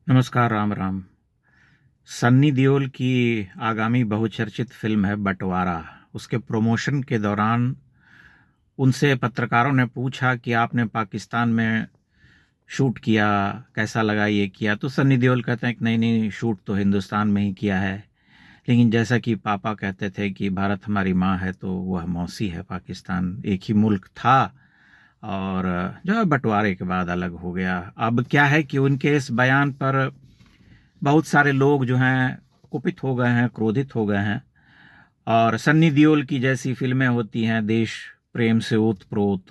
नमस्कार, राम राम। सन्नी देओल की आगामी बहुचर्चित फिल्म है बंटवारा। उसके प्रमोशन के दौरान उनसे पत्रकारों ने पूछा कि आपने पाकिस्तान में शूट किया, कैसा लगा ये किया? तो सन्नी देओल कहते हैं कि नहीं नहीं, शूट तो हिंदुस्तान में ही किया है, लेकिन जैसा कि पापा कहते थे कि भारत हमारी माँ है, तो वह मौसी है। पाकिस्तान एक ही मुल्क था और जो है बंटवारे के बाद अलग हो गया। अब क्या है कि उनके इस बयान पर बहुत सारे लोग जो हैं कुपित हो गए हैं, क्रोधित हो गए हैं। और सन्नी देओल की जैसी फिल्में होती हैं देश प्रेम से ओत-प्रोत,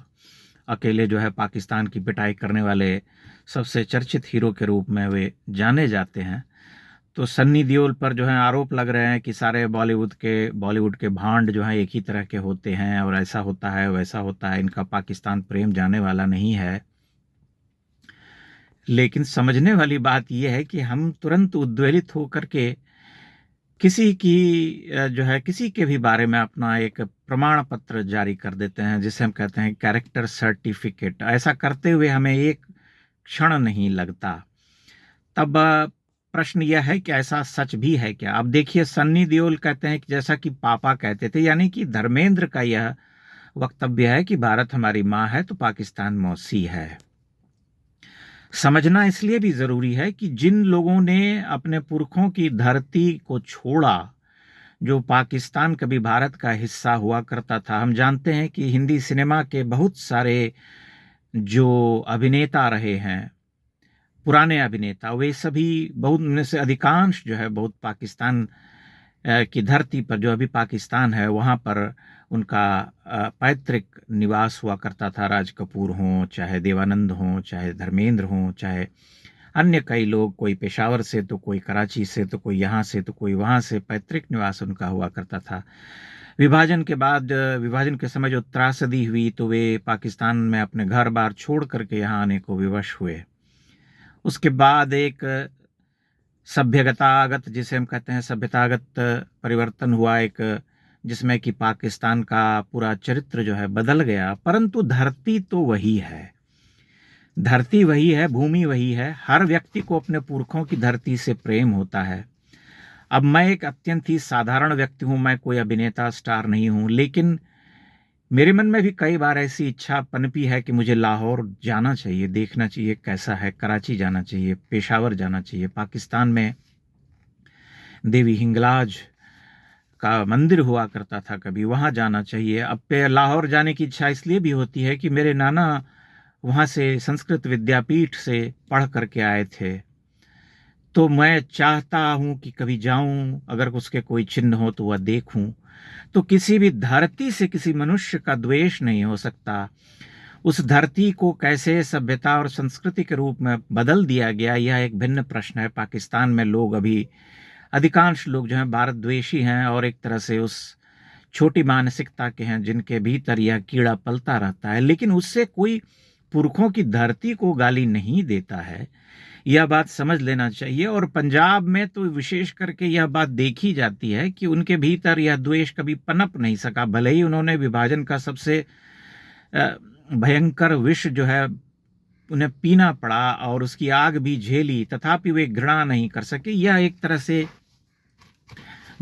अकेले जो है पाकिस्तान की पिटाई करने वाले सबसे चर्चित हीरो के रूप में वे जाने जाते हैं। तो सन्नी देओल पर जो है आरोप लग रहे हैं कि सारे बॉलीवुड के भांड जो हैं एक ही तरह के होते हैं और ऐसा होता है, वैसा होता है, इनका पाकिस्तान प्रेम जाने वाला नहीं है। लेकिन समझने वाली बात ये है कि हम तुरंत उद्वेलित होकर के किसी की जो है किसी के भी बारे में अपना एक प्रमाण पत्र जारी कर देते हैं, जिसे हम कहते हैं कैरेक्टर सर्टिफिकेट। ऐसा करते हुए हमें एक क्षण नहीं लगता। तब प्रश्न यह है कि ऐसा सच भी है क्या? अब देखिए, सन्नी देओल कहते हैं कि जैसा कि पापा कहते थे, यानी कि धर्मेंद्र का यह वक्तव्य है कि भारत हमारी माँ है तो पाकिस्तान मौसी है। समझना इसलिए भी जरूरी है कि जिन लोगों ने अपने पुरखों की धरती को छोड़ा, जो पाकिस्तान कभी भारत का हिस्सा हुआ करता था, हम जानते हैं कि हिंदी सिनेमा के बहुत सारे जो अभिनेता रहे हैं, पुराने अभिनेता, वे सभी, बहुत उनमें से अधिकांश जो है बहुत पाकिस्तान की धरती पर, जो अभी पाकिस्तान है वहाँ पर उनका पैतृक निवास हुआ करता था। राज कपूर हों, चाहे देवानंद हों, चाहे धर्मेंद्र हों, चाहे अन्य कई लोग, कोई पेशावर से तो कोई कराची से, तो कोई यहाँ से तो कोई वहाँ से, पैतृक निवास उनका हुआ करता था। विभाजन के बाद, विभाजन के समय जो त्रासदी हुई, तो वे पाकिस्तान में अपने घर बार छोड़ करके यहाँ आने को विवश हुए। उसके बाद एक सभ्यतागत, जिसे हम कहते हैं सभ्यतागत परिवर्तन हुआ, एक जिसमें कि पाकिस्तान का पूरा चरित्र जो है बदल गया, परंतु धरती तो वही है। धरती वही है, भूमि वही है। हर व्यक्ति को अपने पुरखों की धरती से प्रेम होता है। अब मैं एक अत्यंत ही साधारण व्यक्ति हूं, मैं कोई अभिनेता स्टार नहीं हूं, लेकिन मेरे मन में भी कई बार ऐसी इच्छा पनपी है कि मुझे लाहौर जाना चाहिए, देखना चाहिए कैसा है, कराची जाना चाहिए, पेशावर जाना चाहिए, पाकिस्तान में देवी हिंगलाज का मंदिर हुआ करता था कभी, वहां जाना चाहिए। अब पे लाहौर जाने की इच्छा इसलिए भी होती है कि मेरे नाना वहां से संस्कृत विद्यापीठ से पढ़ करके आए थे, तो मैं चाहता हूं कि कभी जाऊं, अगर उसके कोई चिन्ह हो तो वह देखूं। तो किसी भी धरती से किसी मनुष्य का द्वेष नहीं हो सकता। उस धरती को कैसे सभ्यता और संस्कृति के रूप में बदल दिया गया, यह एक भिन्न प्रश्न है। पाकिस्तान में लोग अभी, अधिकांश लोग जो हैं भारत द्वेषी हैं और एक तरह से उस छोटी मानसिकता के हैं जिनके भीतर यह कीड़ा पलता रहता है, लेकिन उससे कोई पुरखों की धरती को गाली नहीं देता है। यह बात समझ लेना चाहिए। और पंजाब में तो विशेष करके यह बात देखी जाती है कि उनके भीतर यह द्वेष कभी पनप नहीं सका, भले ही उन्होंने विभाजन का सबसे भयंकर विष जो है उन्हें पीना पड़ा और उसकी आग भी झेली, तथापि वे घृणा नहीं कर सके। यह एक तरह से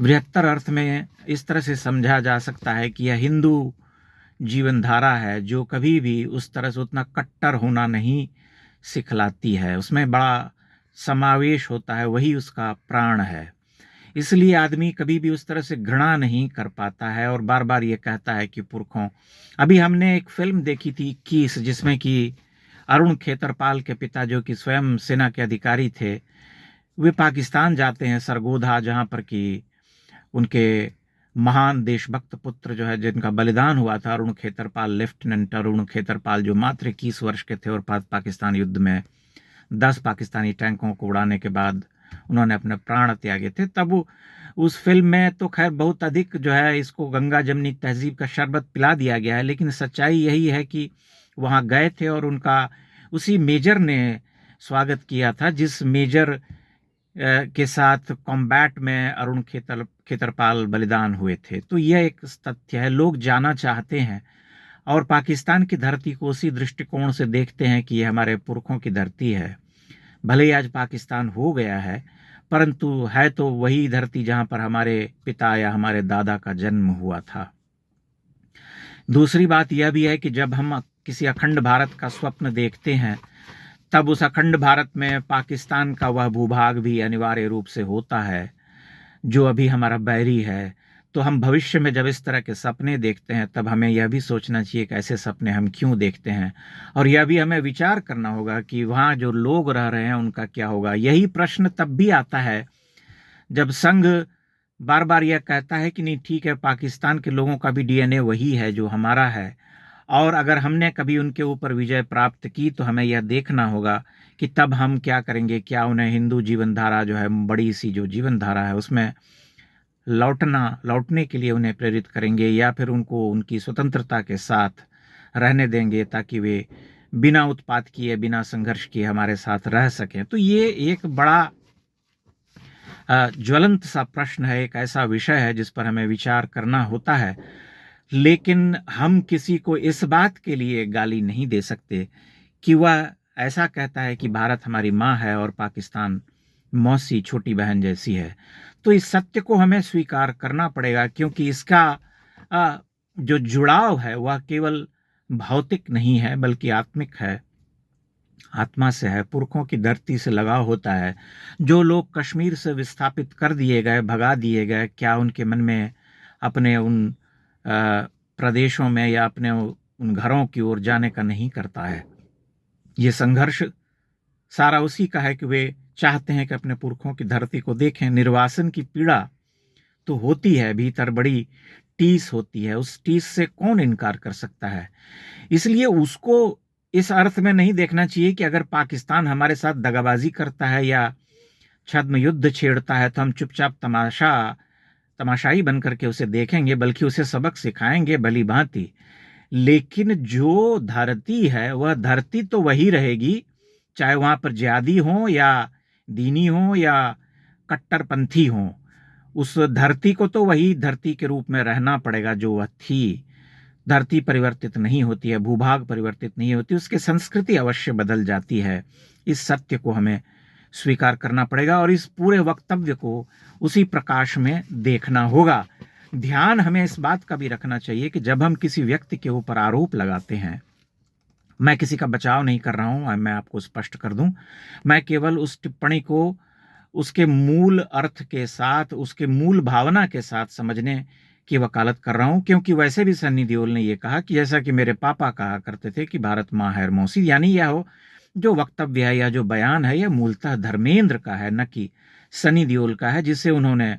बृहत्तर अर्थ में इस तरह से समझा जा सकता है कि यह हिंदू जीवन धारा है, जो कभी भी उस तरह से उतना कट्टर होना नहीं सिखलाती है। उसमें बड़ा समावेश होता है, वही उसका प्राण है। इसलिए आदमी कभी भी उस तरह से घृणा नहीं कर पाता है और बार बार ये कहता है कि पुरखों। अभी हमने एक फिल्म देखी थी 21, जिसमें कि अरुण खेतरपाल के पिता, जो कि स्वयं सेना के अधिकारी थे, वे पाकिस्तान जाते हैं, सरगोधा, जहां पर कि उनके महान देशभक्त पुत्र जो है, जिनका बलिदान हुआ था, अरुण खेतरपाल, लेफ्टिनेंट अरुण खेतरपाल, जो मात्र 21 वर्ष के थे और पाकिस्तान युद्ध में 10 पाकिस्तानी टैंकों को उड़ाने के बाद उन्होंने अपने प्राण त्यागे थे। तब उस फिल्म में तो खैर बहुत अधिक जो है इसको गंगा जमनी तहजीब का शरबत पिला दिया गया है, लेकिन सच्चाई यही है कि वहां गए थे और उनका उसी मेजर ने स्वागत किया था, जिस मेजर के साथ कॉम्बैट में अरुण खेतरपाल बलिदान हुए थे। तो यह एक तथ्य है, लोग जाना चाहते हैं और पाकिस्तान की धरती को उसी दृष्टिकोण से देखते हैं कि यह हमारे पुरखों की धरती है। भले ही आज पाकिस्तान हो गया है, परंतु है तो वही धरती जहां पर हमारे पिता या हमारे दादा का जन्म हुआ था। दूसरी बात यह भी है कि जब हम किसी अखंड भारत का स्वप्न देखते हैं, तब उस अखंड भारत में पाकिस्तान का वह भूभाग भी अनिवार्य रूप से होता है, जो अभी हमारा बैरी है। तो हम भविष्य में जब इस तरह के सपने देखते हैं, तब हमें यह भी सोचना चाहिए कि ऐसे सपने हम क्यों देखते हैं, और यह भी हमें विचार करना होगा कि वहाँ जो लोग रह रहे हैं उनका क्या होगा। यही प्रश्न तब भी आता है जब संघ बार बार यह कहता है कि नहीं ठीक है, पाकिस्तान के लोगों का भी डीएनए वही है जो हमारा है, और अगर हमने कभी उनके ऊपर विजय प्राप्त की तो हमें यह देखना होगा कि तब हम क्या करेंगे। क्या उन्हें हिंदू जीवन धारा जो है, बड़ी सी जो जीवन धारा है, उसमें लौटने के लिए उन्हें प्रेरित करेंगे, या फिर उनको उनकी स्वतंत्रता के साथ रहने देंगे ताकि वे बिना उत्पात किए, बिना संघर्ष किए हमारे साथ रह सकें। तो ये एक बड़ा ज्वलंत सा प्रश्न है, एक ऐसा विषय है जिस पर हमें विचार करना होता है। लेकिन हम किसी को इस बात के लिए गाली नहीं दे सकते कि वह ऐसा कहता है कि भारत हमारी माँ है और पाकिस्तान मौसी, छोटी बहन जैसी है। तो इस सत्य को हमें स्वीकार करना पड़ेगा, क्योंकि इसका जो जुड़ाव है वह केवल भौतिक नहीं है बल्कि आत्मिक है, आत्मा से है, पुरखों की धरती से लगाव होता है। जो लोग कश्मीर से विस्थापित कर दिए गए, भगा दिए गए, क्या उनके मन में अपने उन प्रदेशों में या अपने उन घरों की ओर जाने का नहीं करता है? ये संघर्ष सारा उसी का है कि वे चाहते हैं कि अपने पुरखों की धरती को देखें। निर्वासन की पीड़ा तो होती है, भीतर बड़ी टीस होती है, उस टीस से कौन इनकार कर सकता है। इसलिए उसको इस अर्थ में नहीं देखना चाहिए कि अगर पाकिस्तान हमारे साथ दगाबाजी करता है या छद्म युद्ध छेड़ता है तो हम चुपचाप तमाशाई बन करके उसे देखेंगे, बल्कि उसे सबक सिखाएंगे भली भांति। लेकिन जो धरती है वह धरती तो वही रहेगी, चाहे वहां पर जिहादी हो या दीनी हो या कट्टरपंथी हो। उस धरती को तो वही धरती के रूप में रहना पड़ेगा जो वह थी। धरती परिवर्तित नहीं होती है, भूभाग परिवर्तित नहीं होती, उसकी संस्कृति अवश्य बदल जाती है। इस सत्य को हमें स्वीकार करना पड़ेगा और इस पूरे वक्तव्य को उसी प्रकाश में देखना होगा। ध्यान हमें इस बात का भी रखना चाहिए कि जब हम किसी व्यक्ति के ऊपर आरोप लगाते हैं, मैं किसी का बचाव नहीं कर रहा हूं, मैं आपको स्पष्ट कर दूं, मैं केवल उस टिप्पणी को उसके मूल अर्थ के साथ, उसके मूल भावना के साथ समझने की वकालत कर रहा हूं। क्योंकि वैसे भी सन्नी देओल ने यह कहा कि जैसा कि मेरे पापा कहा करते थे कि भारत माँ है मौसी, यानी यह हो जो वक्तव्य है या जो बयान है यह मूलतः धर्मेंद्र का है, न कि सनी देओल का है, जिसे उन्होंने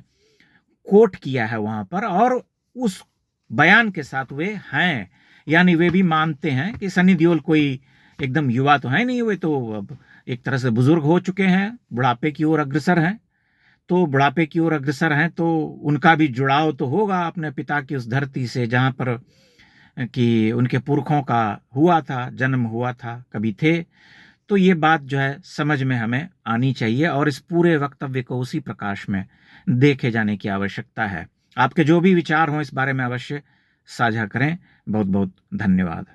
कोट किया है वहां पर। और उस बयान के साथ वे हैं, यानी वे भी मानते हैं कि सनी देओल कोई एकदम युवा तो है नहीं, वे तो एक तरह से बुजुर्ग हो चुके हैं, बुढ़ापे की ओर अग्रसर हैं। तो बुढ़ापे की ओर अग्रसर हैं तो उनका भी जुड़ाव तो होगा अपने पिता की उस धरती से जहां पर कि उनके पुरखों का हुआ था, जन्म हुआ था, कभी थे। तो ये बात जो है समझ में हमें आनी चाहिए और इस पूरे वक्तव्य को उसी प्रकाश में देखे जाने की आवश्यकता है। आपके जो भी विचार हों इस बारे में अवश्य साझा करें। बहुत बहुत धन्यवाद।